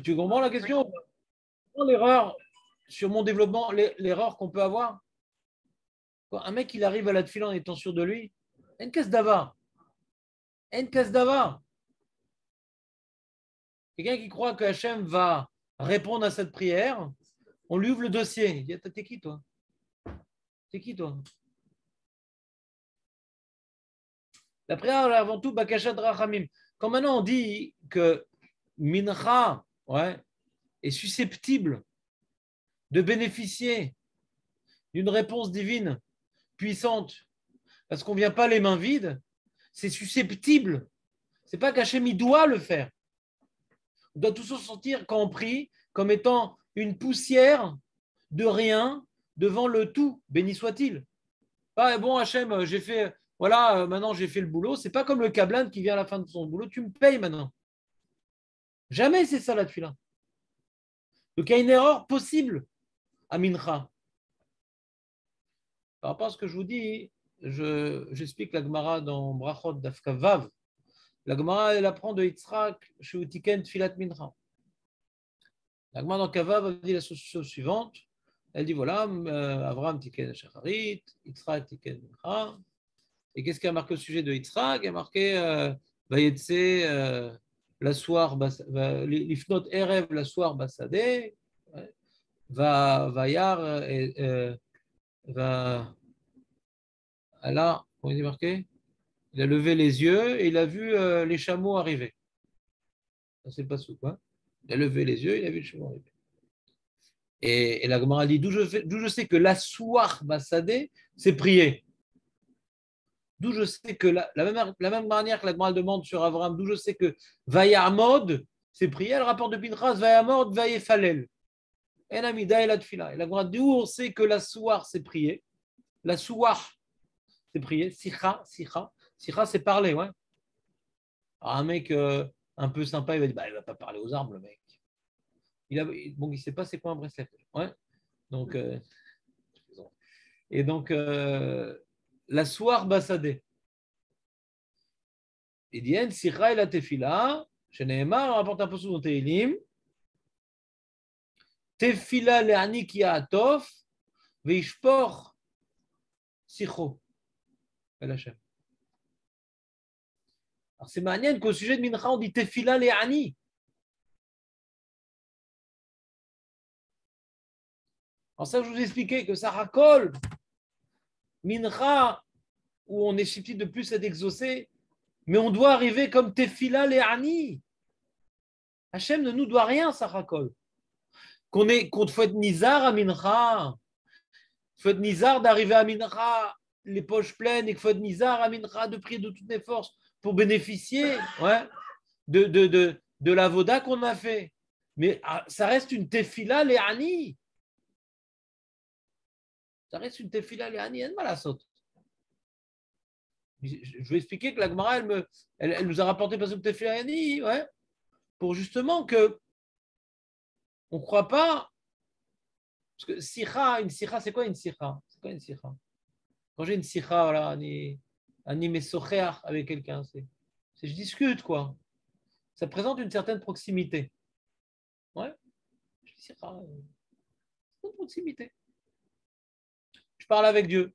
Tu comprends la question? L'erreur sur mon développement, l'erreur qu'on peut avoir, quand un mec il arrive à la tefila en étant sûr de lui, une caisse d'ava, une caisse d'ava. Quelqu'un qui croit que Hachem va répondre à cette prière, on lui ouvre le dossier. Il dit, t'es qui toi? T'es qui toi? La prière, avant tout, Bakashat Rachamim. Quand maintenant on dit que Mincha est susceptible de bénéficier d'une réponse divine puissante parce qu'on ne vient pas les mains vides, c'est susceptible. Ce n'est pas qu'Hachem il doit le faire. On doit tous se sentir quand on prie comme étant une poussière de rien devant le tout, béni soit-il. Ah, bon, Hachem, j'ai fait, voilà, maintenant j'ai fait le boulot. C'est pas comme le câblan qui vient à la fin de son boulot, tu me payes maintenant. Jamais c'est ça la tefila. Donc il y a une erreur possible à Mincha. Par rapport à ce que je vous dis, j'explique la Gemara dans Brachot d'Afka Vav. La Gemara, elle apprend de Yitzhak chez Utiken Tfilat Mincha. La Gemara dans Kavav dit la chose suivante. Elle dit voilà, Avraham Tiken Shacharit, Yitzhak Tiken Mincha. Et qu'est-ce qui a marqué au sujet de Yitzhak? Il a marqué Vayetse la soir, l'ifnot erev la soir basade, va yar, va. Alors, comment il est marqué? Il a levé les yeux et il a vu les chameaux arriver. Ça, c'est pas sous quoi. Il a levé les yeux, il a vu les chameaux arriver. Et la Gemara dit d'où je sais que la soir basade, c'est prier. D'où je sais que la même manière que la Gemara demande sur Abraham, d'où je sais que Vayamod, c'est prier, elle rapporte de Pinchas, Vayamod, Vayefalel. En amida et la tfila. Et la Gemara, d'où on sait que la soir, c'est prier. La soir, c'est prier. Sicha, c'est parler, ouais. Alors un mec un peu sympa, il va dire, bah, il va pas parler aux arbres, le mec. Il sait pas c'est quoi un bracelet. Ouais. Donc, et donc, la soir bassadé. Il dit, Sicha et la tefila, chez Nehemar, on rapporte un peu sous dans Tehilim, tefila le'ani ki ha'atof, ve'ishpor sicho. Alors c'est manière qu'au sujet de Mincha, on dit tefila le'ani. Alors ça, je vous expliquais que ça racole. Mincha, où on est susceptible de plus être exaucé, mais on doit arriver comme tefila le'ani. Hachem ne nous doit rien, ça racole. Qu'on faut être nizar à Mincha, il faut être nizar d'arriver à Mincha les poches pleines et qu'il faut être nizar à Mincha de prier de toutes les forces pour bénéficier de la voda qu'on a fait. Mais ça reste une tefila le'ani. Ça reste une tefila le'ani, elle m'a la saute. Je vais expliquer que la Gemara, elle nous a rapporté par exemple tefila le'ani, ouais, pour justement que on ne croit pas. Parce que une sikha, c'est quoi une sikha? C'est quoi une sikha? Quand j'ai une sikha, voilà, animé socher avec quelqu'un, c'est je discute, quoi. Ça présente une certaine proximité. Ouais, je dis sikha, c'est une proximité. Je parle avec Dieu.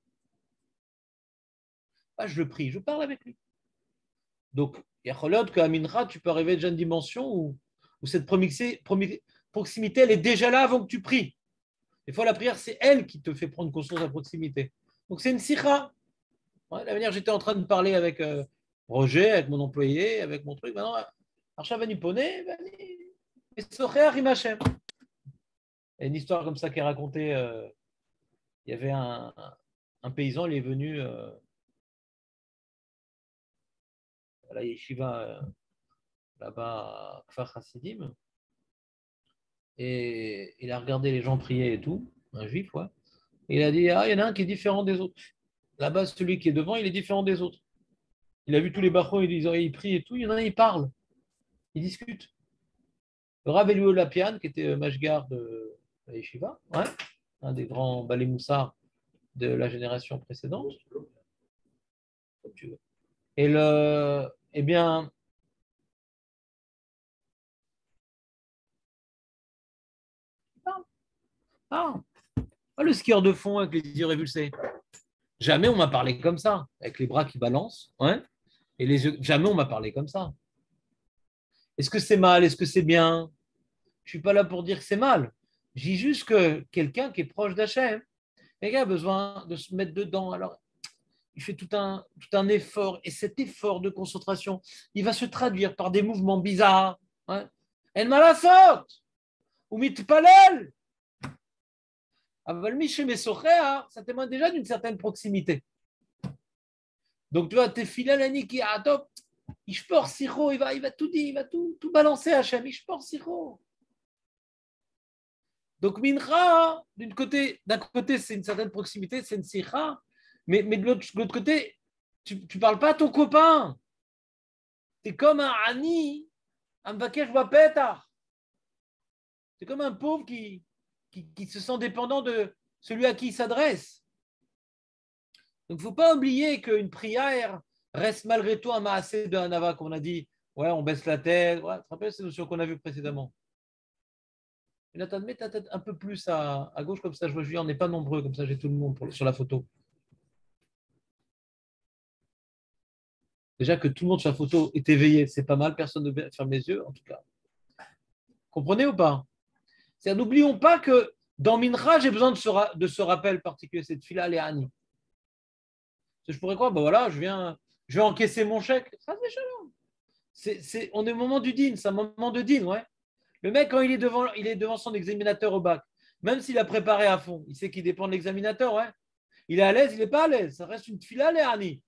Ah, je le prie, je parle avec lui. Donc, il y a qu'à Mincha, tu peux arriver déjà à une dimension où cette proximité, elle est déjà là avant que tu pries. Des fois, la prière, c'est elle qui te fait prendre conscience de la proximité. Donc, c'est une sikha. Ouais, la manière, j'étais en train de parler avec Roger, avec mon employé, avec mon truc. Maintenant, Archa Vanipone, Socher Imachem. Il y a une histoire comme ça qui est racontée. Il y avait un paysan, il est venu à la yeshiva là-bas à Kfar Hasidim. Et il a regardé les gens prier et tout, un juif, ouais. Et il a dit, ah, il y en a un qui est différent des autres. Là-bas, celui qui est devant, il est différent des autres. Il a vu tous les bachos, ils prient et tout. Il y en a un, ils parlent, ils discutent. Le Rav Elio Lapian, qui était mashgar de la yeshiva, ouais, un des grands balémoussards de la génération précédente. Comme tu veux. Eh bien, Ah, pas le skieur de fond avec les yeux révulsés. Jamais on m'a parlé comme ça, avec les bras qui balancent, ouais, et les yeux. Jamais on m'a parlé comme ça. Est-ce que c'est mal? Est-ce que c'est bien? Je suis pas là pour dire que c'est mal. Je dis juste que quelqu'un qui est proche d'Hachem, quelqu'un a besoin de se mettre dedans. Alors, il fait tout un effort, et cet effort de concentration, il va se traduire par des mouvements bizarres. Hein. En malasot, ou mitpalel. Aval miché mesochea, ça témoigne déjà d'une certaine proximité. Donc, tu vois, tes filets l'année qui adopte, il porte siro, il va tout dire, il va tout balancer à Hachem, il porte siro. Donc, mincha, d'un côté, c'est une certaine proximité, c'est une sikha, mais de l'autre côté, tu ne parles pas à ton copain. Tu es comme un ani, un vakesh wapetach. C'est comme un pauvre qui se sent dépendant de celui à qui il s'adresse. Donc, il ne faut pas oublier qu'une prière reste malgré tout un maasé de Hanava, qu'on a dit, ouais, on baisse la tête. Ouais, tu te rappelles ces notions qu'on a vues précédemment. Et là, tu mets ta tête un peu plus à gauche, comme ça, je vois Julien, on n'est pas nombreux, comme ça, j'ai tout le monde sur la photo. Déjà que tout le monde sur la photo est éveillé, c'est pas mal, personne ne ferme les yeux, en tout cas. Comprenez ou pas? N'oublions pas que dans Mincha, j'ai besoin de ce rappel particulier, cette fila Léani. Je pourrais croire, ben voilà, je vais encaisser mon chèque. Ça, on est au moment du din, c'est un moment de din, ouais. Le mec, quand il est devant son examinateur au bac, même s'il a préparé à fond, il sait qu'il dépend de l'examinateur, ouais. Il est à l'aise, il n'est pas à l'aise. Ça reste une fila Léani.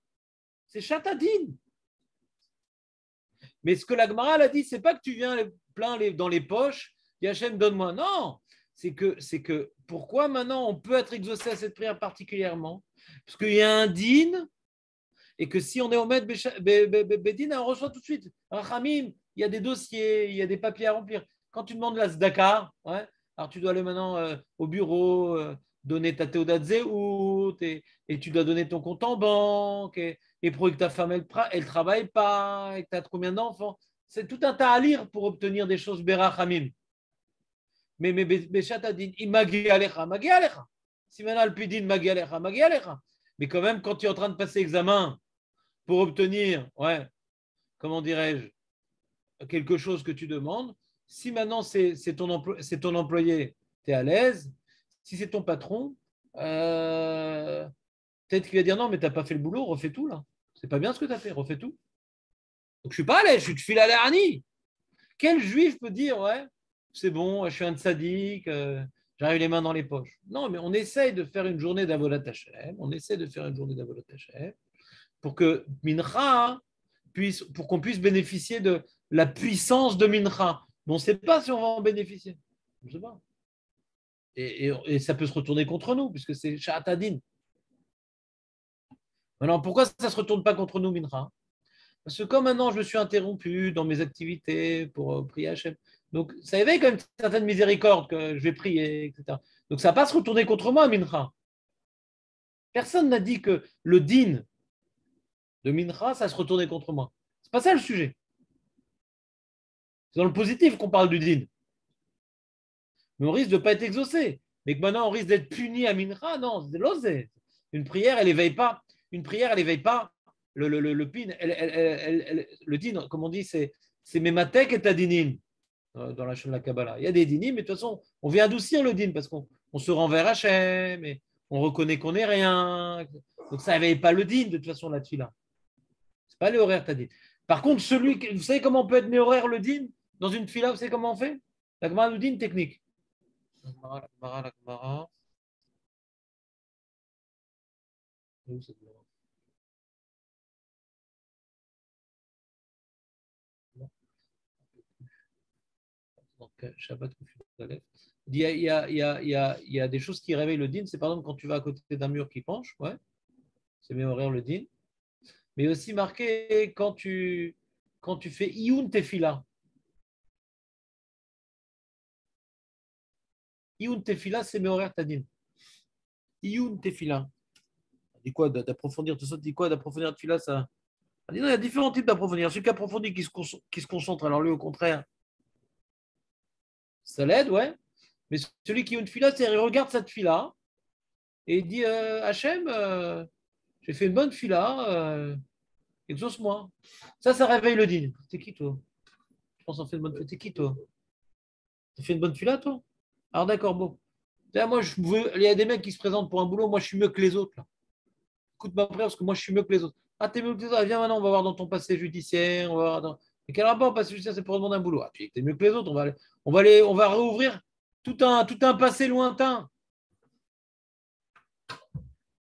C'est chatadine. Mais ce que la Gemara a dit, c'est pas que tu viens plein dans les poches, et Hachem donne-moi. Non, c'est que pourquoi maintenant on peut être exaucé à cette prière particulièrement? Parce qu'il y a un din, et que si on est au maître Bedin, on reçoit tout de suite. Rachamim, il y a des dossiers, il y a des papiers à remplir. Quand tu demandes la Zdaka, ouais, alors tu dois aller maintenant au bureau, donner ta Théodat Zéout, et tu dois donner ton compte en banque, et prouver que ta femme, elle travaille pas, et que tu as combien d'enfants. C'est tout un tas à lire pour obtenir des choses Berachamim. Mais Béchat a dit, Magi Alecha, Magi Alecha. Si maintenant le Pidin Magi Alecha, Magi Alecha. Mais quand même, quand tu es en train de passer examen pour obtenir, ouais, comment dirais-je, quelque chose que tu demandes, si maintenant c'est ton employé, tu es à l'aise. Si c'est ton patron, peut-être qu'il va dire non, mais tu n'as pas fait le boulot, refais tout là. C'est pas bien ce que tu as fait, refais tout. Donc je suis pas à l'aise, je suis de fil à l'ernie. Quel juif peut dire, ouais, c'est bon, je suis un sadique, j'arrive les mains dans les poches. Non, mais on essaye de faire une journée d'Avodat Hashem, on essaie de faire une journée d'Avodat Hashem pour que Mincha pour qu'on puisse bénéficier de la puissance de Mincha. Mais on ne sait pas si on va en bénéficier. On ne sait pas. Et ça peut se retourner contre nous, puisque c'est Sha'atadin. Maintenant, pourquoi ça ne se retourne pas contre nous, Mincha? Parce que comme maintenant je me suis interrompu dans mes activités pour prier Hachem, donc ça éveille quand même une certaine miséricorde que je vais prier, etc. Donc ça ne va pas se retourner contre moi, Mincha. Personne n'a dit que le din de Mincha, ça se retournait contre moi. C'est pas ça le sujet. C'est dans le positif qu'on parle du din. Mais on risque de ne pas être exaucé. Mais que maintenant on risque d'être puni à Mincha, non, c'est l'osé. Une prière, elle n'éveille pas. Une prière, elle n'éveille pas le pin. Le din, comme on dit, c'est Mematek et Tadinim dans la chaîne de la Kabbalah. Il y a des dinim, mais de toute façon, on vient adoucir le din parce qu'on se rend vers Hachem et on reconnaît qu'on n'est rien. Donc ça n'éveille pas le din de toute façon là-dessus là. C'est pas les horaires Tadin. Par contre, vous savez comment on peut être néhoraire le din dans une fila, vous savez comment on fait? La Gemara nous dit une technique. La Gemara. Donc, Shabbat, il y a des choses qui réveillent le din. C'est par exemple quand tu vas à côté d'un mur qui penche, ouais, c'est mes horaires le din. Mais aussi marqué quand tu fais Iyun Tefila. Iyun Tefila, c'est mes horaires Tadin. Iyun Tefila. Dit quoi d'approfondir tout ça? Dit quoi d'approfondir Tefila ça? Il y a différents types d'approfondir. Celui qui approfondit, qui se concentre, alors lui au contraire, ça l'aide, ouais. Mais celui qui a une fila, c'est il regarde cette fila et il dit Hachem, j'ai fait une bonne fila, exauce-moi. Ça réveille le din. T'es qui toi? Je pense qu'on fait une bonne fila. T'es qui toi? T'as fait une bonne fila toi? Alors d'accord, bon. Là, moi, il y a des mecs qui se présentent pour un boulot, moi je suis mieux que les autres. Là. Écoute ma prière parce que moi je suis mieux que les autres. Ah, t'es mieux que les autres. Ah, viens maintenant, on va voir dans ton passé judiciaire. On va voir dans... Et quel rapport passé judiciaire, c'est pour demander un boulot. Ah, tu es mieux que les autres. On va réouvrir tout un passé lointain.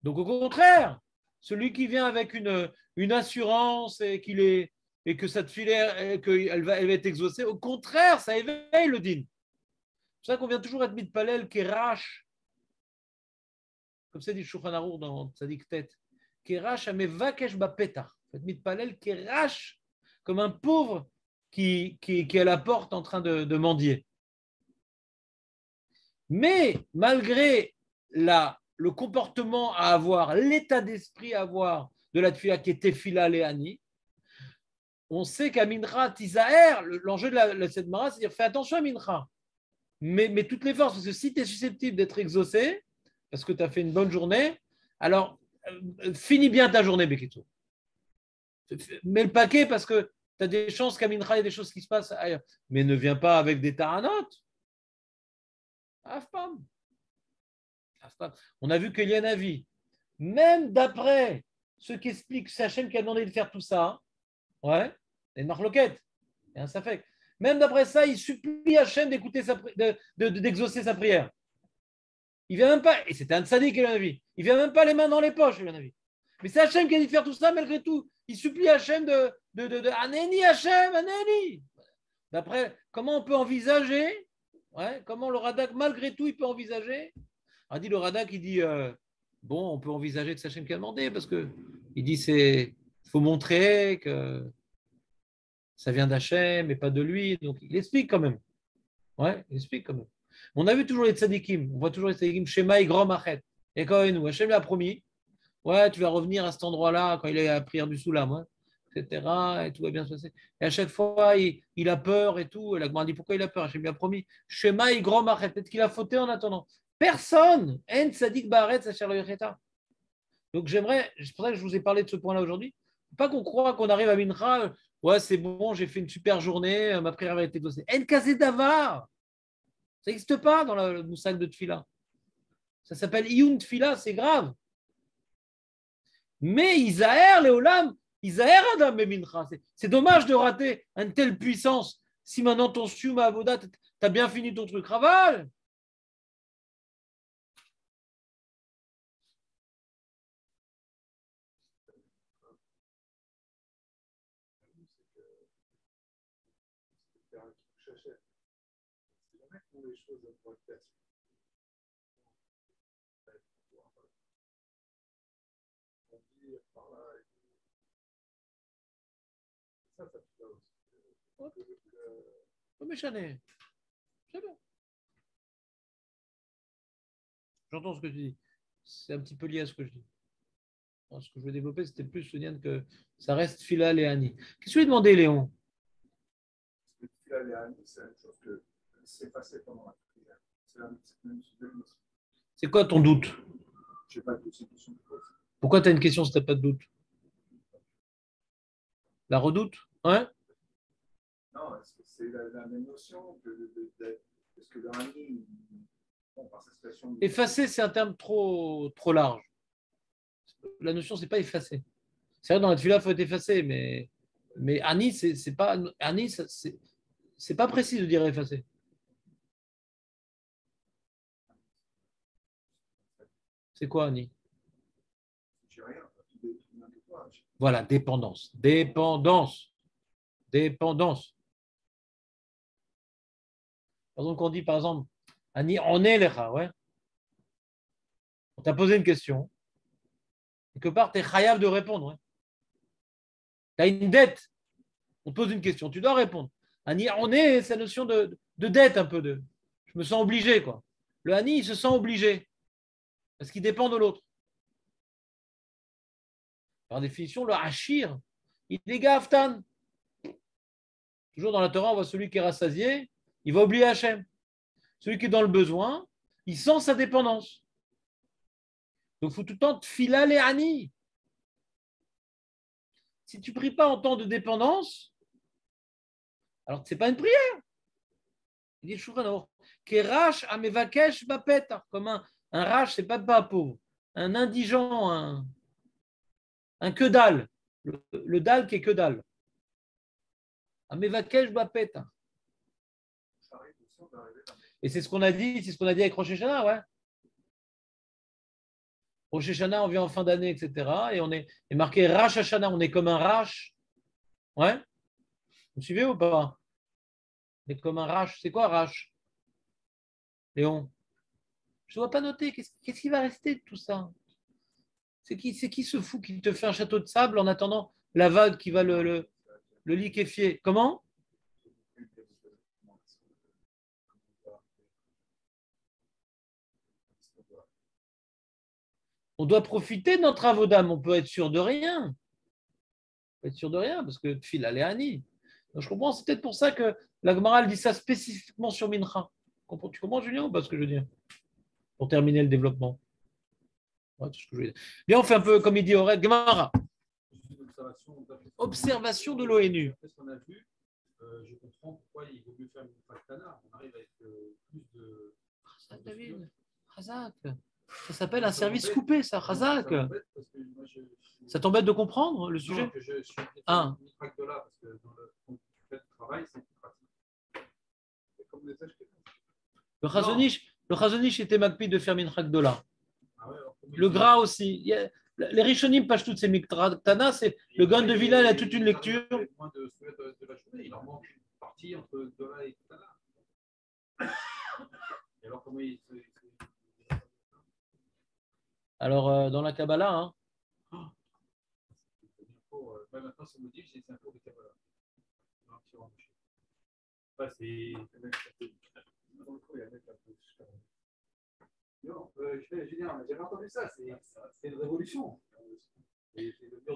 Donc au contraire, celui qui vient avec une assurance et que cette filière, qu'elle elle va être exaucée, au contraire, ça éveille le din. C'est pour ça qu'on vient toujours être mis de palel qui rache, comme ça dit Shulchan Arour dans Tzadik Tet, qui rache à mes vakesh bapeta. Être mis de palel qui rache comme un pauvre qui est à la porte en train de mendier. Mais malgré le comportement à avoir, l'état d'esprit à avoir de la tefila qui était tefila léani, on sait qu'à Mincha Tisaer, l'enjeu de cette mara, c'est de dire fais attention à Mincha, mais toutes les forces, parce que si tu es susceptible d'être exaucé, parce que tu as fait une bonne journée, alors finis bien ta journée, Bekito. Mets le paquet parce que tu as des chances qu'à Mincha, il y a des choses qui se passent ailleurs. Mais ne viens pas avec des taranotes. Afpam. On a vu qu'il y a un avis. Même d'après ceux qui expliquent que c'est Hachem qui a demandé de faire tout ça, ouais, il y a une marloquette, il y a un safek. Même d'après ça, il supplie Hachem d'écouter d'exaucer sa prière. Il vient même pas, et c'était un tzaddik qui a un avis, il vient même pas les mains dans les poches, il a un avis. Mais c'est Hachem qui a dit de faire tout ça, malgré tout. Il supplie Hachem Aneni Hachem, Aneni. D'après, comment on peut envisager, ouais, comment le Radak, malgré tout, il peut envisager. A dit le Radak, il dit bon, on peut envisager que c'est Hachem qui a demandé, parce que il dit il faut montrer que ça vient d'Hachem et pas de lui. Donc il explique quand même. Ouais, il explique quand même. On a vu toujours les tzadikim, on voit toujours les tzadikim, Shema Igrom Achet. Et quand nous, Hachem lui a promis, ouais, tu vas revenir à cet endroit-là quand il est à la prière du Soulam, hein, etc. Et tout va bien se passer. Et à chaque fois, il a peur et tout. Et la Gemara dit pourquoi il a peur? Hachem lui a promis, Shema Igrom Achet. Peut-être qu'il a fauté en attendant. Personne, En Tzadik Baaret Sacher Lo Yocheta. Donc j'aimerais, c'est pour ça que je vous ai parlé de ce point-là aujourd'hui. Pas qu'on croit qu'on arrive à Mincha, ouais, c'est bon, j'ai fait une super journée, ma prière a été exaucée. En Kazé Davar, ça n'existe pas dans le moussag de Tfila. Ça s'appelle Iyun Tfila, c'est grave. Mais Isaër, Léolam, Isaër Adam et Mincha. C'est dommage de rater une telle puissance. Si maintenant ton Siuma Avoda, tu as bien fini ton truc, Raval. Les choses vont être faites. On dit par là, ça fait là aussi. Oh, mais Chané, c'est bon. J'entends ce que tu dis. C'est un petit peu lié à ce que je dis. Alors, ce que je veux développer, c'était plus le lien que ça reste Phila Léani. Qu'est-ce que tu lui demandé, Léon? Parce que Phila Léani, c'est la même chose que s'effacer pendant la prière. C'est la même chose. C'est quoi ton doute? Je n'ai pas de doute, c'est une question de pose. Pourquoi tu as une question si tu n'as pas de doute? La redoute? Ouais. Non, est-ce que c'est la même notion est-ce que le Rani, bon, par sa situation. Effacer, c'est un terme trop large. La notion, c'est pas effacer. C'est vrai, dans la tefila, il faut être effacé, mais Ani, c'est pas. Ani, c'est pas précis de dire effacer. C'est quoi, Ani? J'ai rien. Voilà, dépendance. Dépendance. Dépendance. Par exemple, on dit, par exemple, Ani, on est les ouais. On t'a posé une question. Quelque part, tu es chayav de répondre. Ouais. Tu as une dette. On te pose une question, tu dois répondre. Ani, on est, cette notion de dette un peu. Je me sens obligé, quoi. Le Ani, il se sent obligé. Parce qu'il dépend de l'autre. Par définition, le Hachir, il est Gaftan. Toujours dans la Torah, on voit celui qui est rassasié, il va oublier Hachem. Celui qui est dans le besoin, il sent sa dépendance. Donc, il faut tout le temps tfila le'ani. Si tu ne pries pas en temps de dépendance, alors ce n'est pas une prière. Il dit Shouchan Kerash amevakesh bapeta. Comme un rach, c'est pas pauvre. Un indigent, un que dalle. Le dalle qui est que dalle. Amevakesh bapeta. Et c'est ce qu'on a dit, avec Rosh Hashanah, ouais. Rosh Hashanah, on vient en fin d'année, etc. Et on est marqué Rash Hashanah, on est comme un rash. Ouais. Vous suivez ou pas? On est comme un rash. C'est quoi rash, Léon? Je ne dois pas noter. Qu'est-ce qui va rester de tout ça? C'est qui ce fou qui te fait un château de sable en attendant la vague qui va le liquéfier? Comment? On doit profiter de notre avodam. On peut être sûr de rien. On peut être sûr de rien parce que Tfila Léani. Donc je comprends. C'est peut-être pour ça que la Gemara dit ça spécifiquement sur Mincha. Tu comprends, Julien, ou pas ce que je veux dire? Pour terminer le développement. Ouais, tout ce que je veux dire. Bien, on fait un peu comme il dit Aurel Gemara. Observation de l'ONU. Après ce qu'on a vu, je comprends pourquoi il vaut mieux faire une Faktana. On arrive avec plus de. David, Razak. Ça s'appelle un service coupé, ça, Razak. Ça t'embête de comprendre le sujet? Non, que je suis Ah. parce que dans le travail, c'est plus pratique. C'est comme les âges que Le Chazonish était magpi de faire Minchak Dola. Ah ouais, Le gras aussi. Les Rishonim pêchent toutes ces Miktana, c'est le Gaon de Villa, il a toute une lecture. Moins de la journée, il en manque une partie entre Dola et Tana. Et alors, comment il. Alors, dans la Kabbalah, hein. Maintenant, ça me dit que c'est un cours de Kabbalah. Enfin, c'est. Non, Julien, j'ai entendu ça, c'est une révolution.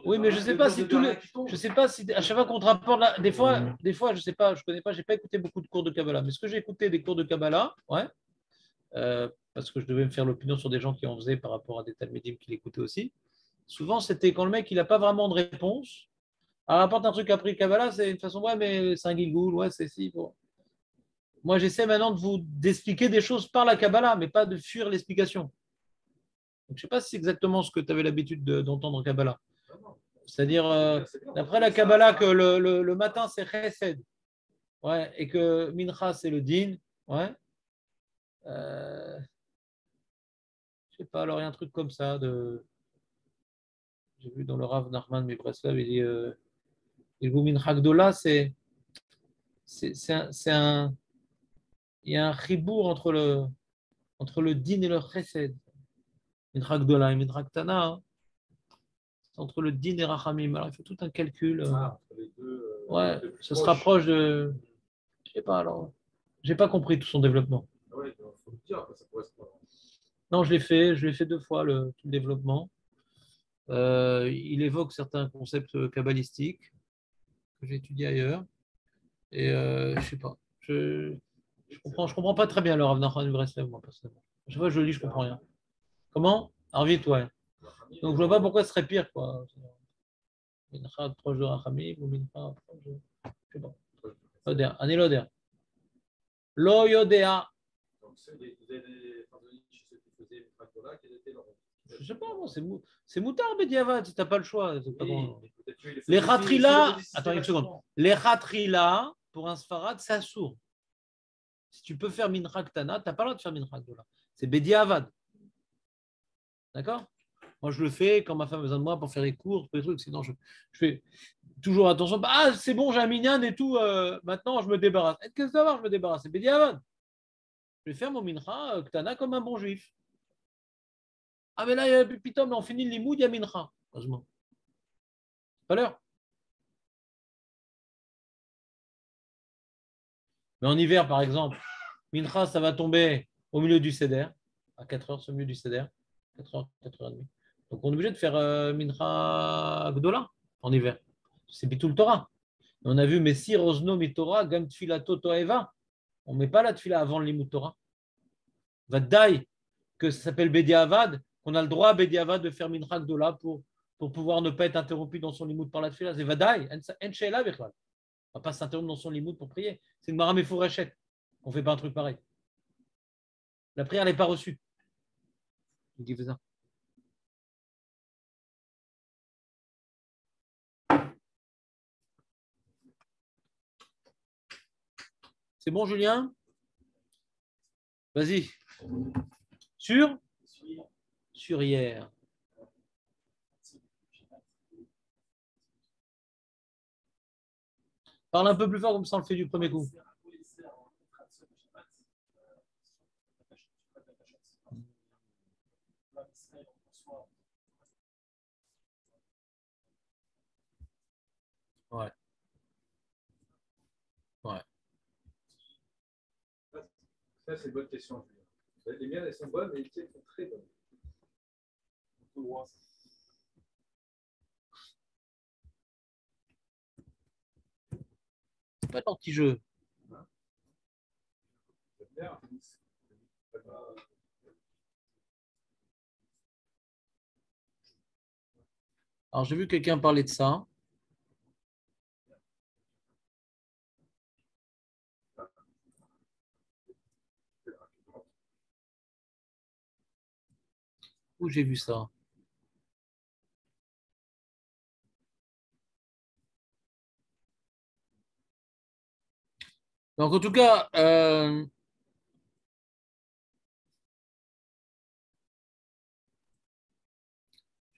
Oui, mais je ne sais pas si je sais pas si à chaque fois qu'on te rapporte là, des fois, je sais pas, je connais pas, j'ai pas écouté beaucoup de cours de Kabbalah, mais ce que j'ai écouté des cours de Kabbalah, ouais, parce que je devais me faire l'opinion sur des gens qui en faisaient par rapport à des talmidim qui l'écoutaient aussi. Souvent, c'était quand le mec il n'a pas vraiment de réponse. Alors, rapporte un truc après Kabbalah, c'est une façon, ouais, mais c'est un Gilgoul, ouais, c'est si. Bon. Moi, j'essaie maintenant d'expliquer des choses par la Kabbalah, mais pas de fuir l'explication. Donc, je ne sais pas si c'est exactement ce que tu avais l'habitude d'entendre Kabbalah. C'est-à-dire, d'après la Kabbalah, que le matin, c'est Chesed, ouais, et que Mincha, c'est le Din. Ouais. Je ne sais pas, alors il y a un truc comme ça. J'ai vu dans le Rav Nachman Mibreslav, il dit il vous Mincha Gdola, c'est un. Il y a un chibour entre le din et le chesed. Mincha Gdola et Mincha Ktana, hein. C'est entre le din et Rachamim. Alors il faut tout un calcul. Ouais, ça se rapproche de. Je sais pas, alors. J'ai pas compris tout son développement. Ouais, il faut le dire, ça correspond. Non, je l'ai fait 2 fois tout le développement. Il évoque certains concepts kabbalistiques que j'ai étudiés ailleurs. Et je sais pas. Je comprends pas très bien le Rav Nachman du Breslev, moi, personnellement. Chaque fois que je le lis, je comprends rien. Comment? Alors vite, ouais. Donc je vois pas pourquoi ce serait pire, quoi. Mincha proche de Rachamim ou Mincha proche de. Je sais pas. Loder. Ani Loder. Lo Yodea. Donc, vous avez des chez ceux qui faisaient le Faktola, quel était leur. Je sais pas, moi, c'est moutard, Bediavad, si t'as pas le choix. Pas bon. Les Les Khatrila. Attends une seconde. Les Khatrila, pour un Sfarad, c'est assourd. Si tu peux faire Mincha Ktana, tu n'as pas le droit de faire Mincha Gdola. C'est Bediavad. D'accord? Moi, je le fais quand ma femme a besoin de moi pour faire les cours, pour les trucs. Sinon, je fais toujours attention. Ah, c'est bon, j'ai un minyan et tout. Maintenant, je me débarrasse. Qu'est-ce que ça va? Je me débarrasse. C'est Bediavad. Je vais faire mon Mincha Ktana comme un bon juif. Ah, mais là, putain, mais on finit le limoud, il y a Mincha. Heureusement. Pas l'heure. Mais en hiver, par exemple, Mincha, ça va tomber au milieu du Seder, à 4 heures, c'est au milieu du Seder, 4 heures, 4h30. Donc on est obligé de faire Mincha Gdola en hiver. C'est Bitul Torah. Et on a vu Messi, Rosno, Mitora, Gam Tfilato Toeva. On ne met pas la Tfila avant le Limut Torah. Vadaï, que ça s'appelle Bediavad, qu'on a le droit, Bediavad, de faire Mincha Gdola pour pouvoir ne pas être interrompu dans son limoud par la tefila. C'est Vadaï, En Sheila Bechal. On ne va pas s'interrompre dans son limoud pour prier. C'est une Maram Fourachet. On ne fait pas un truc pareil. La prière n'est pas reçue. Il fait ça. C'est bon, Julien? Vas-y. Sur hier. Parle un peu plus fort comme ça on le fait du premier coup. Ouais. Ouais. Ça, c'est une bonne question, Julien. Les miennes, elles sont bonnes, mais les tiennes sont très bonnes. C'est pas l'anti-jeu. Alors, j'ai vu quelqu'un parler de ça. Où j'ai vu ça? Donc, en tout cas,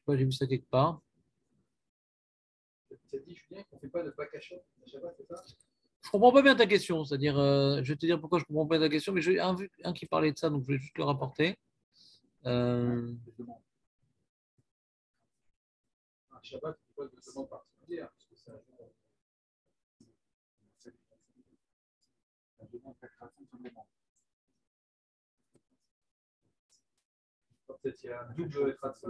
j'ai vu ça quelque part. Tu as dit, Julien, qu'on ne fait pas de bakachot à Shabbat, c'est ça? Je ne comprends pas bien ta question. C'est-à-dire, je vais te dire pourquoi je ne comprends pas ta question, mais j'ai un qui parlait de ça, donc je vais juste le rapporter. Shabbat, il n'y a pas de demande particulière, parce que c'est un jour. La demande récréation simplement. Peut-être qu'il y a un double récréation.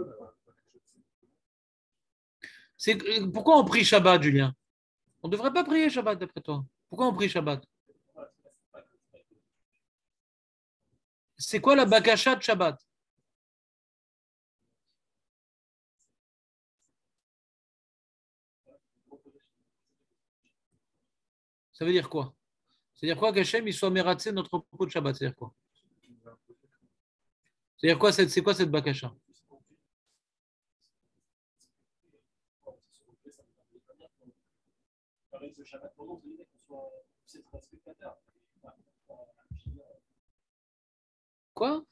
Pourquoi on prie Shabbat, Julien? On ne devrait pas prier Shabbat, d'après toi. Pourquoi on prie Shabbat? C'est quoi la bakasha de Shabbat? Ça veut dire quoi? C'est-à-dire quoi qu'Hachem il soit mératsé notre repos de Shabbat? C'est-à-dire quoi? C'est-à-dire quoi c'est quoi cette bakasha? Quoi?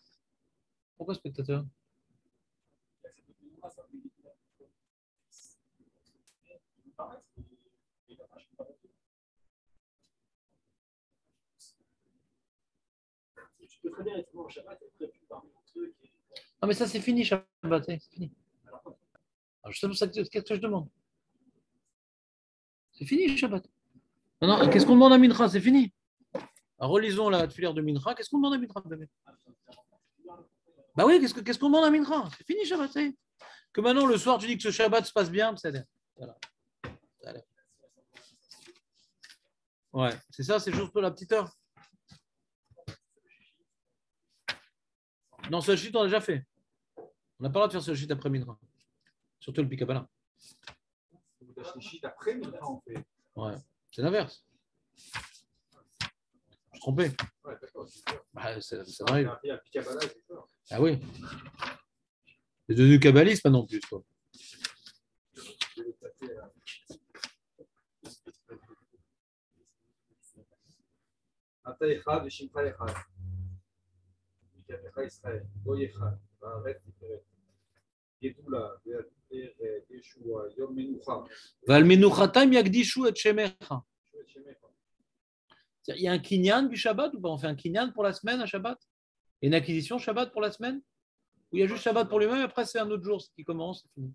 Pourquoi spectateur? Tu peux très bien être en Shabbat et après plus parmi les trucs. Ah, mais ça, c'est fini, Shabbat. C'est fini. Alors, je sais pas qu'est-ce que je demande. C'est fini, Shabbat. Non, qu'est-ce qu'on demande à Mincha? C'est fini. Alors, relisons la tuilière de Mincha. Qu'est-ce qu'on demande à Mincha? Bah oui, qu'est-ce qu'on demande à Mincha? C'est fini, Shabbat. Que maintenant, le soir, tu dis que ce Shabbat se passe bien. Voilà. Ouais, c'est ça, c'est juste pour la petite heure. Non, ce shit, on l'a déjà fait. On n'a pas le droit de faire ce shit après Mincha. Surtout le Pikabala. Après Mincha, on fait. Ouais, c'est l'inverse. Je suis trompé. Ouais, d'accord. Bah, ça arrive. Il y a Pikabala, c'est ça. Ah oui. C'est devenu kabbaliste, pas non plus. Quoi. אתה אחד ושמך אחד. מקרבך ישראל, גוי אחד, והארץ תפארת. ידעו לה, ישוע, יום מנוחה. ועל מנוחתם יקדישו את שמך. Il y a un kinyan du Shabbat ou pas? On fait un kinyan pour la semaine à Shabbat? Il y a une acquisition Shabbat pour la semaine? Ou il y a juste Shabbat pour lui-même et après c'est un autre jour qui commence? C'est fini.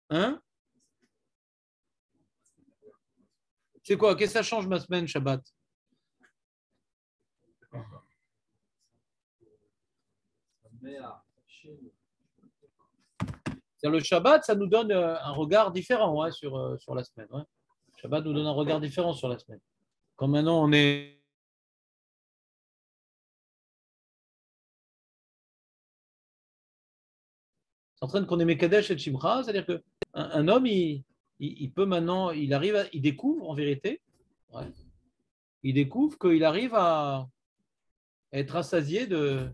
Hein? C'est quoi? Qu'est-ce que ça change ma semaine Shabbat? Le Shabbat, ça nous donne un regard différent sur la semaine. Ouais. Shabbat nous donne un regard différent sur la semaine. Quand maintenant on est en train qu'on est Mekadesh et Shimcha, c'est-à-dire qu'un homme, il peut maintenant, il découvre en vérité, ouais, il découvre qu'il arrive à être rassasié de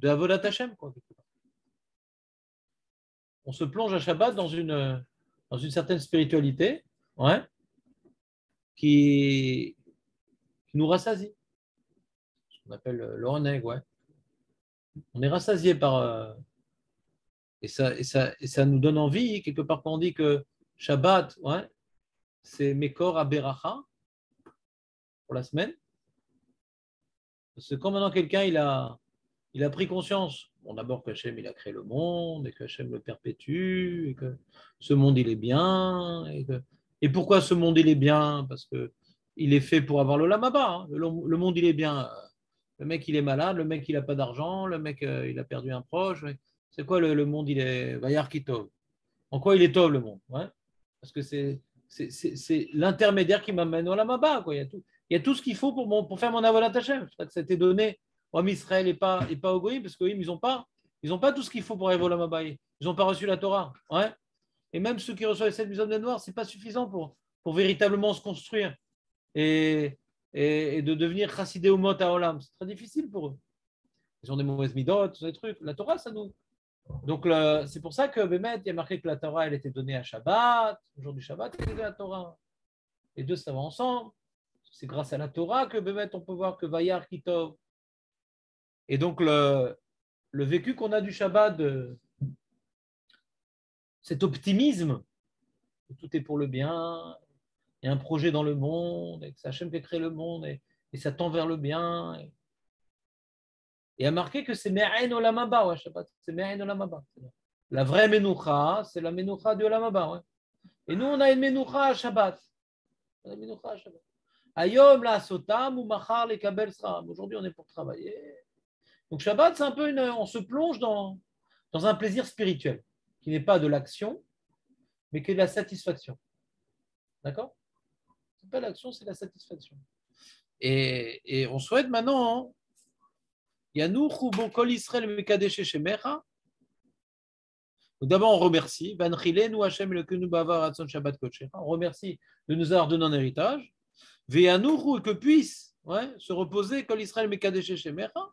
Avodat Hashem, quoi. On se plonge à Shabbat dans une certaine spiritualité, ouais, qui nous rassasie. Ce qu'on appelle le Oneg, ouais. On est rassasié par. Et ça nous donne envie, quelque part, quand on dit que Shabbat, ouais, c'est Mekor Aberacha pour la semaine. Parce que quand maintenant quelqu'un il a pris conscience, bon, d'abord qu'Hachem il a créé le monde, et qu'Hachem le perpétue, et que ce monde il est bien, et pourquoi ce monde il est bien? Parce que il est fait pour avoir le lamaba, hein. Le monde il est bien. Le mec il est malade, le mec il n'a pas d'argent, le mec il a perdu un proche. C'est quoi le monde? Il est Vayar Kitov. En quoi il est tov le monde, ouais? Parce que c'est l'intermédiaire qui m'amène au lamaba, quoi. Il y a tout ce qu'il faut pour faire mon avodat Hashem. Ça c'était donné au Israël et pas au Goïm, parce qu'ils n'ont pas tout ce qu'il faut pour arriver au lamaba. Ils n'ont pas reçu la Torah, ouais? Et même ceux qui reçoivent les 7 hommes de noir, ce n'est pas suffisant pour véritablement se construire et de devenir chassidé ou mot à Olam. C'est très difficile pour eux. Ils ont des mauvaises midot, des trucs. La Torah, ça nous. Donc, c'est pour ça que Bémet, il y a marqué que la Torah, elle était donnée à Shabbat. Le jour du Shabbat, elle était la Torah. Les deux, ça va ensemble. C'est grâce à la Torah que Bémet, on peut voir que Vayar Kitov. Et donc, le vécu qu'on a du Shabbat, cet optimisme, que tout est pour le bien, il y a un projet dans le monde, et que c'est Hachem qui a créé le monde, et ça tend vers le bien. Et a marqué que c'est Me'ain Olam Haba, ouais, Shabbat, c'est Me'ain Olam Haba. La vraie Menoucha, c'est la Menoucha de Olam Haba, ouais. Et nous, on a une Menoucha à Shabbat. On a une Menoucha à Shabbat. Ayom la sotam ou machar le kabel sram. Aujourd'hui, on est pour travailler. Donc Shabbat, c'est un peu on se plonge dans un plaisir spirituel qui n'est pas de l'action, mais qui est de la satisfaction. D'accord? C'est pas l'action, c'est la satisfaction. Et on souhaite maintenant. Hein, Yanouchou Bokol Israël Mekadesh Shemecha. D'abord, on remercie. On remercie de nous avoir donné un héritage. Veyanouchou, que puisse se reposer Kol Israël Mekadesh Shemecha.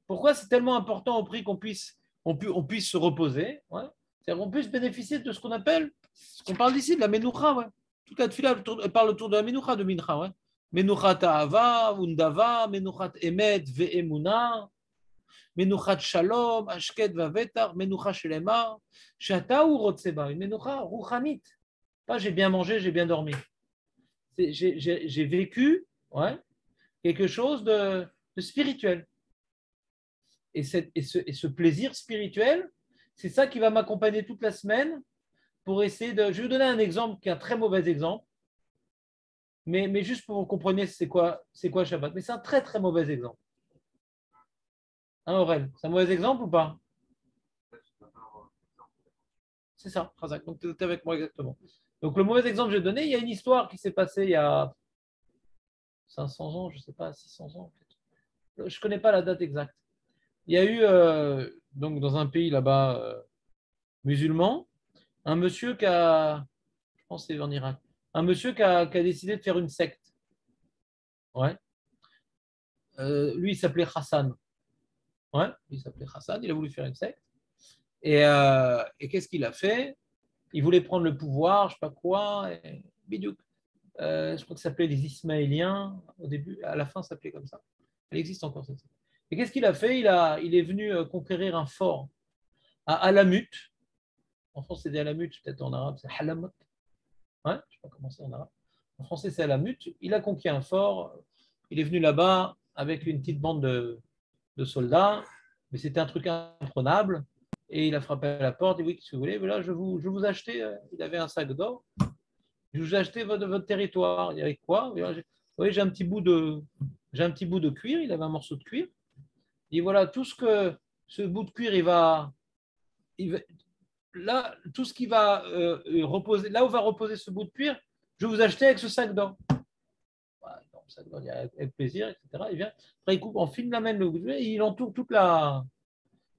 Pourquoi c'est tellement important au prix qu'on puisse se reposer, ouais. C'est-à-dire qu'on puisse bénéficier de ce qu'on appelle, ce qu'on parle ici, de la Menoucha. Ouais. Toute la tefila parle autour de la Menoucha, de Mincha. Ouais. Menuchat Ahava, Undava, Menuchat Emet, Ve'emuna, Menuchat Shalom, Ashket Vavetar, Menucha Shelema, Shata ou Rotseba, une Menucha Rouchanit. Pas j'ai bien mangé, j'ai bien dormi. J'ai vécu quelque chose de spirituel. Et ce plaisir spirituel, c'est ça qui va m'accompagner toute la semaine pour essayer de. Je vais vous donner un exemple qui est un très mauvais exemple. Mais juste pour que vous compreniez c'est quoi Shabbat. Mais c'est un très très mauvais exemple. Hein, Aurel, c'est un mauvais exemple ou pas? C'est ça, Razak. Donc tu es avec moi exactement. Donc le mauvais exemple que je vais donner, il y a une histoire qui s'est passée il y a 500 ans, je ne sais pas, 600 ans. Je ne connais pas la date exacte. Il y a eu, donc dans un pays là-bas musulman, un monsieur qui a, je pense que c'est en Irak, un monsieur qui a décidé de faire une secte. Ouais. Lui, il s'appelait Hassan. Ouais, il s'appelait Hassan, il a voulu faire une secte. Et qu'est-ce qu'il a fait? Il voulait prendre le pouvoir, je ne sais pas quoi. Bidiouk. Je crois que ça s'appelait les Ismaéliens au début, à la fin, ça s'appelait comme ça. Elle existe encore, cette secte. Et qu'est-ce qu'il a fait? Il est venu conquérir un fort à Alamut. En français, c'est Alamut, peut-être en arabe, c'est Halamut. Ouais, je ne sais pas comment c'est en arabe. En français, c'est Alamut. Il a conquis un fort. Il est venu là-bas avec une petite bande de soldats, mais c'était un truc imprenable. Et il a frappé à la porte. Et oui, qu'est-ce que vous voulez? Mais là, je vous acheter. Il avait un sac d'or. Je vous ai acheté votre territoire. Il y avait quoi? Vous voyez, j'ai un petit bout de cuir. Il avait un morceau de cuir. Et voilà, tout ce que ce bout de cuir, il va là, tout ce qui va reposer, là où va reposer ce bout de cuir, je vais vous acheter avec ce sac d'or. ça doit dire avec plaisir, etc. Il vient, après il coupe, en fine lamelle le cuir, et il entoure toute la,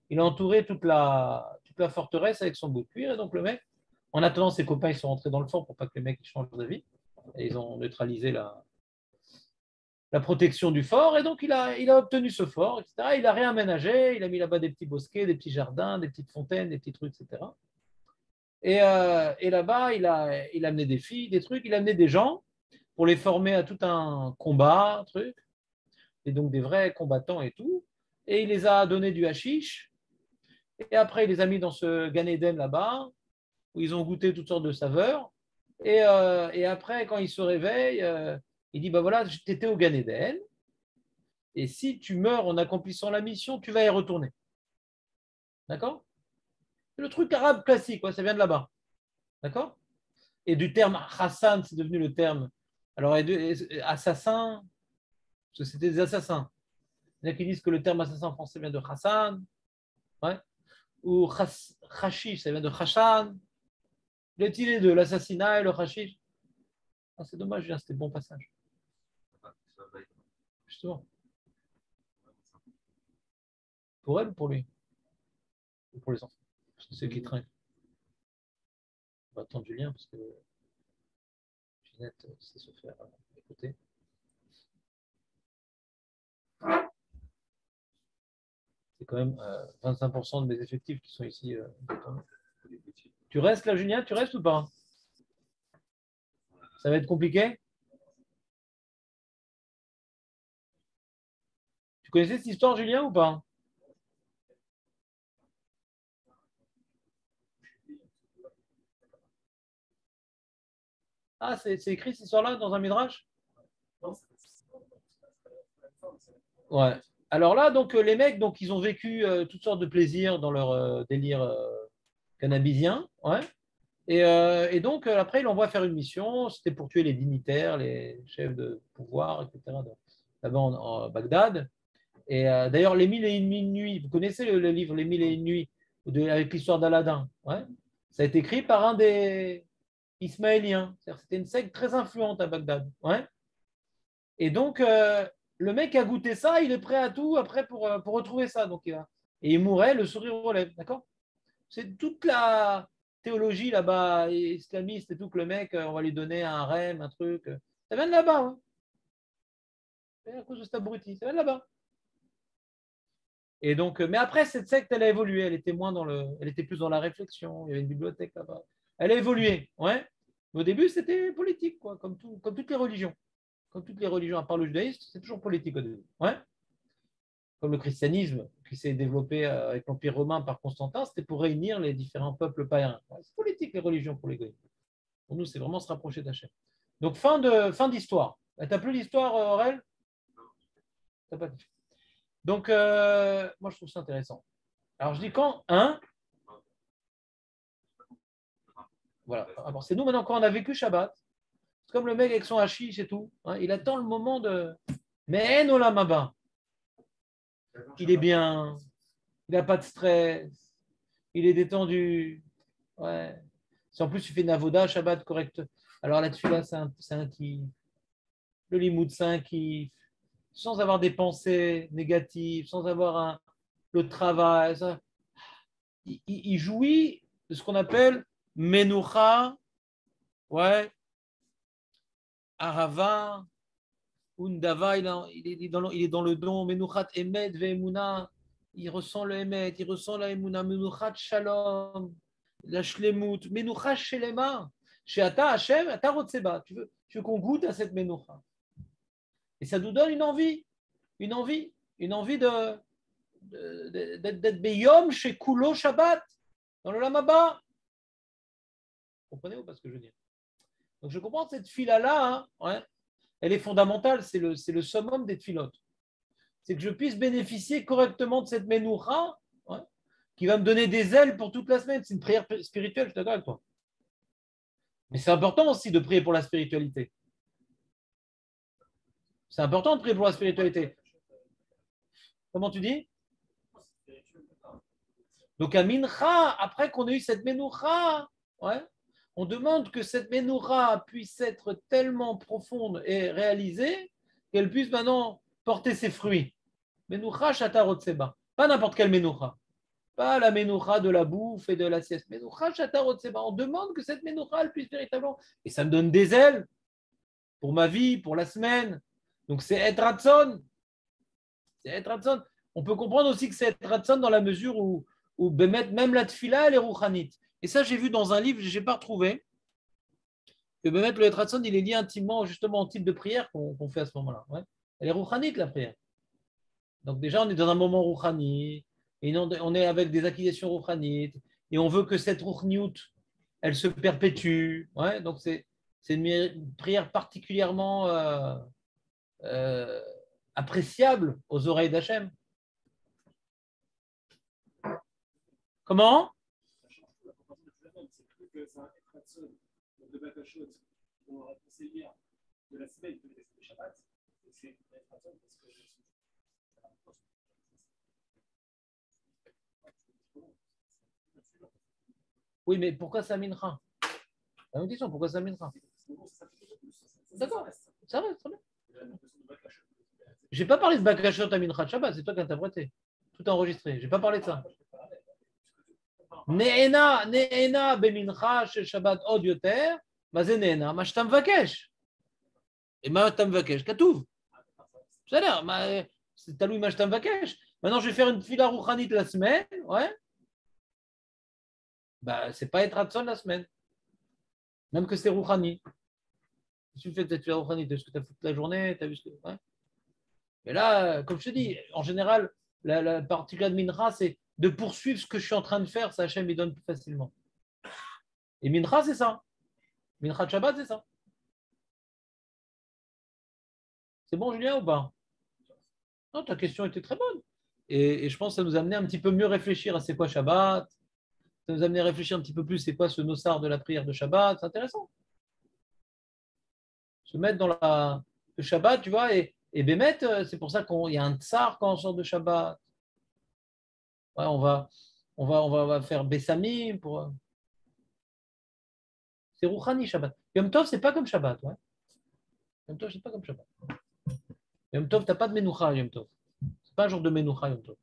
il a entouré toute la forteresse avec son bout de cuir, et donc le mec, en attendant, ses copains ils sont rentrés dans le fort pour pas que les mecs changent d'avis, et ils ont neutralisé la protection du fort, et donc il a obtenu ce fort, etc. Il a réaménagé, il a mis là-bas des petits bosquets, des petits jardins, des petites fontaines, des petits trucs, etc. Et là-bas, il a amené des filles, des trucs, il a amené des gens pour les former à tout un combat, truc, et donc des vrais combattants et tout. Et il les a donné du hashish. Et après, il les a mis dans ce Gan Eden là-bas, où ils ont goûté toutes sortes de saveurs. Et après, quand il se réveille, il dit, bah voilà, tu étais au Gan Eden. Et si tu meurs en accomplissant la mission, tu vas y retourner. D'accord? C'est le truc arabe classique, quoi, ça vient de là-bas. D'accord? Et du terme Hassan, c'est devenu le terme. Alors, assassin, parce que c'était des assassins. Il y en a qui disent que le terme assassin en français vient de Hassan, ouais, ou Hashish, ça vient de Hashan. Il a utilisé les deux, l'assassinat et le Hashish. Ah, c'est dommage, c'était bon passage. Justement. Pour elle ou pour lui? Ou pour les enfants? Parce que c'est eux qui trinquent. On va attendre Julien parce que Ginette sait se faire écouter. C'est quand même 25% de mes effectifs qui sont ici. Tu restes là, Julien? Tu restes ou pas? Ça va être compliqué? Tu connaissais cette histoire, Julien, ou pas? Ah, c'est écrit cette histoire-là dans un midrash? Ouais. Alors là, donc les mecs, donc ils ont vécu toutes sortes de plaisirs dans leur délire cannabisien, ouais. Et donc après, il envoie faire une mission. C'était pour tuer les dignitaires, les chefs de pouvoir, etc. Là-bas en Bagdad. Et d'ailleurs, les mille et une nuits. Vous connaissez le livre Les mille et une nuits avec l'histoire d'Aladin, ouais. Ça a été écrit par un des Ismaéliens. C'était une secte très influente à Bagdad, ouais. Et donc, le mec a goûté ça, il est prêt à tout après pour retrouver ça. Donc, et il mourrait, le sourire aux lèvres, d'accord? C'est toute la théologie là-bas, islamiste et tout, que le mec, on va lui donner un harem, un truc. Ça vient de là-bas, hein. C'est à cause de cet abruti, ça vient de là-bas. Et donc, mais après, cette secte, elle a évolué, elle était elle était plus dans la réflexion, il y avait une bibliothèque là-bas. Elle a évolué, ouais. Mais au début, c'était politique, quoi, comme toutes les religions. Comme toutes les religions, à part le judaïsme, c'est toujours politique au début. Ouais. Comme le christianisme qui s'est développé avec l'Empire romain par Constantin, c'était pour réunir les différents peuples païens. Ouais, c'est politique les religions pour les goyim. Pour nous, c'est vraiment se rapprocher d'Hachem. Donc, fin d'histoire. T'as plus l'histoire, Aurel? T'as pas... Donc, moi, je trouve ça intéressant. Alors, je dis quand? Hein? Voilà. Alors, c'est nous maintenant, quand on a vécu Shabbat, c'est comme le mec avec son hashish et tout. Hein, il attend le moment de. Mais Olam Haba. Il est bien, il n'a pas de stress, il est détendu. Ouais. Si en plus tu fais une avoda, Shabbat correct. Alors là-dessus, là, c'est un kiff. Le limoud, c'est un kiff. Sans avoir des pensées négatives, sans avoir le travail. Ça. Il jouit de ce qu'on appelle Menucha, ouais, Arava, Undava, il est dans le don, Menuchat Emet Ve'emuna, il ressent le Emet, il ressent la Emuna, Menuchat Shalom, la Shlemut, Menucha Shelema, Sheata Hashem, Ata Rotseba, tu veux qu'on goûte à cette Menucha. Et ça nous donne une envie d'être Beyom chez Kulo Shabbat, dans le Lamaba. Vous comprenez ou pas ce que je veux dire? Donc je comprends cette fila-là, hein, ouais. Elle est fondamentale, c'est le summum des tfilotes. C'est que je puisse bénéficier correctement de cette menoucha, ouais, qui va me donner des ailes pour toute la semaine. C'est une prière spirituelle, je suis d'accord avec toi. Mais c'est important aussi de prier pour la spiritualité. C'est important de prier pour la spiritualité. Comment tu dis? Donc à mincha, après qu'on ait eu cette menoucha, ouais, on demande que cette menoucha puisse être tellement profonde et réalisée qu'elle puisse maintenant porter ses fruits. Menoucha shatarot seba. Pas n'importe quelle menoucha. Pas la menoucha de la bouffe et de la sieste. Menoucha shatarot seba. On demande que cette menoucha elle puisse véritablement. Et ça me donne des ailes pour ma vie, pour la semaine. Donc c'est être ratson. C'est être ratson. On peut comprendre aussi que c'est être ratson dans la mesure où même la tfila, elle est rouchanite. Et ça, j'ai vu dans un livre, je n'ai pas retrouvé, que le être ratson, il est lié intimement justement au type de prière qu'on fait à ce moment-là. Ouais. Elle est rouchanite, la prière. Donc déjà, on est dans un moment rouchani, et on est avec des acquisitions rouchanites, et on veut que cette rouchniout, elle se perpétue. Ouais. Donc c'est une prière particulièrement euh, appréciable aux oreilles d'Hachem. Comment? C'est plus que ça être seul de Bakashot pour conseiller de la semaine de Shabbat. C'est être seul parce que Oui, mais pourquoi ça mincha? La même question, pourquoi ça mincha? D'accord, ça va, très bien. Je n'ai pas parlé de Bakashot à mincha Shabbat, c'est toi qui as interprété. Tout est enregistré, je n'ai pas parlé de ça. Ne'ena bemincha shel Shabbat od yoter, ma ze ne'ena, ma shtam vakesh. Et ma shtam vakesh, katouv. C'est là, c'est taloui ma shtam vakesh. Maintenant, je vais faire une fila rouchanite la semaine, ouais. Bah, c'est pas être ratson la semaine. Même que c'est rouchani. Si tu fais cette fila rouchanite, est-ce que tu as fait toute la journée, tu as vu ce que. Ouais. Mais là, comme je te dis, en général, la particulière de mincha, c'est de poursuivre ce que je suis en train de faire, ça Hachem il donne plus facilement. Et mincha, c'est ça. Mincha Shabbat, c'est ça. C'est bon, Julien, ou pas? Non, ta question était très bonne. Et je pense que ça nous a amené un petit peu mieux réfléchir à c'est quoi Shabbat. Ça nous a amené à réfléchir un petit peu plus c'est quoi ce nossar de la prière de Shabbat. C'est intéressant. Se mettre dans le Shabbat, tu vois, et Bémet, c'est pour ça qu'il y a un tsar quand on sort de Shabbat. Ouais, on va faire Bessamim pour. C'est Rouhani Shabbat. Yom Tov, c'est pas comme Shabbat. Ouais. Yom Tov, c'est pas comme Shabbat. Yom Tov, tu n'as pas de Menoucha, Yom Tov. C'est pas un jour de Menoucha, Yom Tov.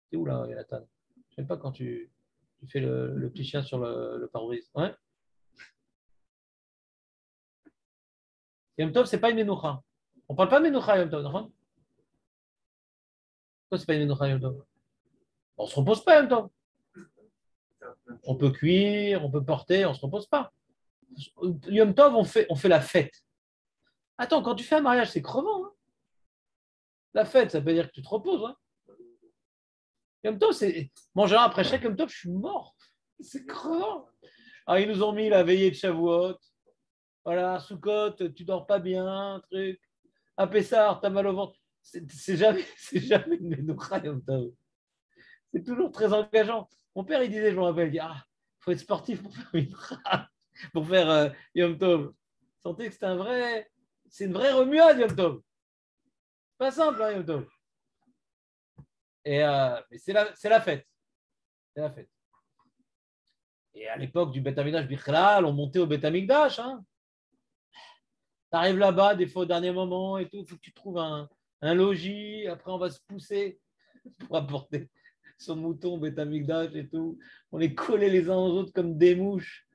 C'est où là, Yonatan? Je sais pas quand tu fais le petit chien sur le pare-brise. Ouais. Yom Tov, c'est pas une Menoucha. On parle pas de Menoucha, Yom Tov, non? Pourquoi c'est pas une Menoucha, Yom Tov? On se repose pas, Yom Tov. On peut cuire, on peut porter, on se repose pas. Yom Tov, on fait la fête. Attends, quand tu fais un mariage, c'est crevant. Hein, la fête, ça veut dire que tu te reposes. Hein. Yom Tov, c'est. Moi, genre, après chaque Yom Tov, je suis mort. C'est crevant. Ah, ils nous ont mis la veillée de Shavuot. Voilà, Soukot, tu dors pas bien, truc. À Pessar, t'as mal au ventre. C'est jamais, c'est jamais une Menoucha, Yom Tov. C'est toujours très engageant. Mon père, il disait, je me rappelle, il dit, ah, il faut être sportif pour faire Mincha, pour faire Yom Tov. Sentez que c'est une vraie remuade, Yom Tov. Pas simple, hein, Yom Tov. Mais c'est la fête. C'est la fête. Et à l'époque du Beth Amikdash Bichlal, on montait au Beth Amikdash. Hein. Tu arrives là-bas, des fois au dernier moment et tout, il faut que tu trouves un logis. Après, on va se pousser pour apporter son mouton au Beth Amikdash et tout. On est collés les uns aux autres comme des mouches.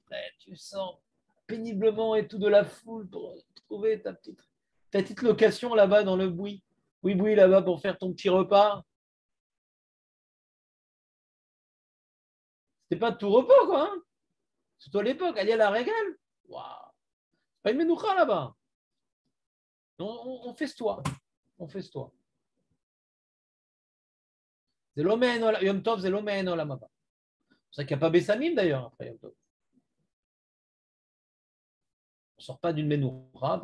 Après, tu sors péniblement et tout de la foule pour trouver ta petite location là-bas dans le boui. Oui, là-bas pour faire ton petit repas. C'était pas de tout repos, quoi. Hein. Surtout à l'époque, aller à la régale. Waouh. C'est pas une menoucha là-bas. On festoie. On festoie. C'est l'omène, Yom Tov, c'est l'omène, la maba. C'est ça qu'il n'y a pas Bessamim d'ailleurs après Yom Tov. On ne sort pas d'une menoucha.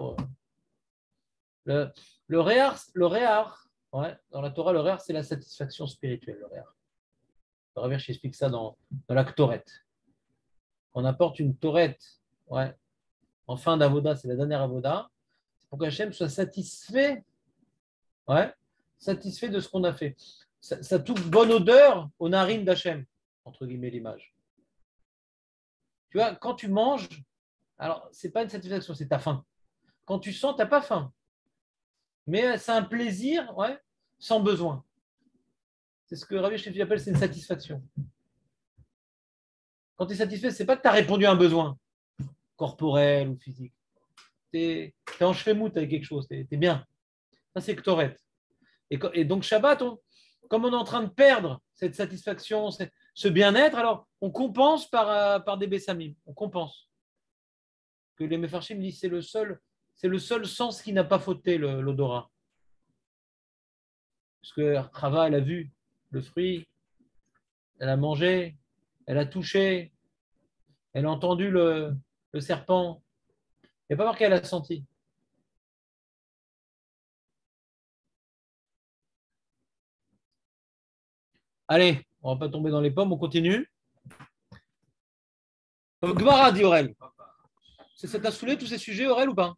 Le réar, ouais, dans la Torah, le réar, c'est la satisfaction spirituelle, le réar. Le Rav Hirsch explique ça dans la Ktoret. On apporte une Torette, ouais, en fin d'Avoda, c'est la dernière Avoda, c'est pour qu'Hachem soit satisfait, ouais, satisfait de ce qu'on a fait. Ça touche bonne odeur aux narines d'Hachem, entre guillemets l'image. Tu vois, quand tu manges, Alors, ce n'est pas une satisfaction, c'est ta faim. Quand tu sens, tu n'as pas faim. Mais c'est un plaisir, ouais, sans besoin. C'est ce que Rabbi Sheffi appelle, c'est une satisfaction. Quand tu es satisfait, ce n'est pas que tu as répondu à un besoin corporel ou physique. Tu es en shlemut avec quelque chose, tu es bien. Ça, c'est Ktoret. Et donc, Shabbat, comme on est en train de perdre cette satisfaction, ce bien-être, alors on compense par des bessamim. On compense. Que les Mefarshim disent c'est le seul sens qui n'a pas fauté l'odorat. Parce que Chava, elle a vu le fruit, elle a mangé, elle a touché, elle a entendu le serpent. Il n'y a pas marqué, elle a senti. Allez, on ne va pas tomber dans les pommes, on continue. Gemara dit Aurel. Ça t'a saoulé tous ces sujets, Aurel, ou pas?